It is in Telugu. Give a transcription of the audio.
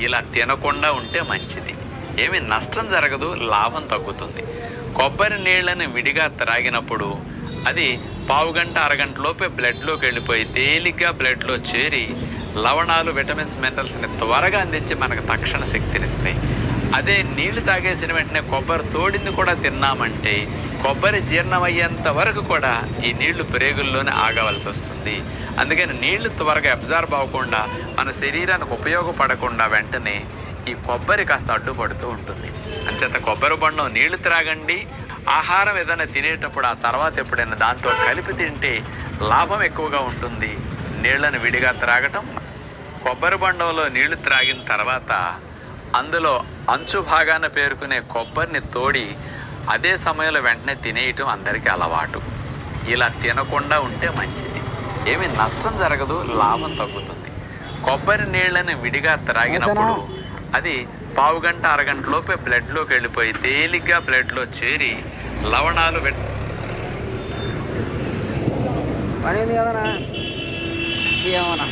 ఇలా తినకుండా ఉంటే మంచిది. ఏమి నష్టం జరగదు, లాభం తగ్గుతుంది. కొబ్బరి నీళ్ళని విడిగా త్రాగినప్పుడు అది పావుగంట అరగంటలోపే బ్లడ్లోకి వెళ్ళిపోయి తేలిగ్గా బ్లడ్లో చేరి లవణాలు, విటమిన్స్, మినరల్స్ని త్వరగా అందించి మనకు తక్షణ శక్తినిస్తాయి. అదే నీళ్లు తాగేసిన వెంటనే కొబ్బరి తోడింది కూడా తిన్నామంటే కొబ్బరి జీర్ణమయ్యేంత వరకు కూడా ఈ నీళ్లు ప్రేగుల్లోనే ఆగవలసి వస్తుంది. అందుకని నీళ్లు త్వరగా అబ్జార్బ్ అవ్వకుండా మన శరీరానికి ఉపయోగపడకుండా వెంటనే ఈ కొబ్బరి కాస్త అడ్డుపడుతూ ఉంటుంది. అంచేత కొబ్బరి బొండం నీళ్లు త్రాగండి. ఆహారం ఏదైనా తినేటప్పుడు ఆ తర్వాత ఎప్పుడైనా దాంతో కలిపి తింటే లాభం ఎక్కువగా ఉంటుంది. నీళ్లను విడిగా త్రాగటం, కొబ్బరి బొండంలో నీళ్లు త్రాగిన తర్వాత అందులో అంచు భాగాన పేరుకునే కొబ్బరిని తోడి అదే సమయంలో వెంటనే తినేయటం అందరికీ అలవాటు. ఇలా తినకుండా ఉంటే మంచిది. ఏమి నష్టం జరగదు, లాభం తగ్గుతుంది. కొబ్బరి నీళ్ళని విడిగా త్రాగినప్పుడు అది పావుగంట అరగంటలోపే బ్లడ్లోకి వెళ్ళిపోయి తేలిగ్గా బ్లడ్లో చేరి లవణాలు పని కదనా ఏమన్నా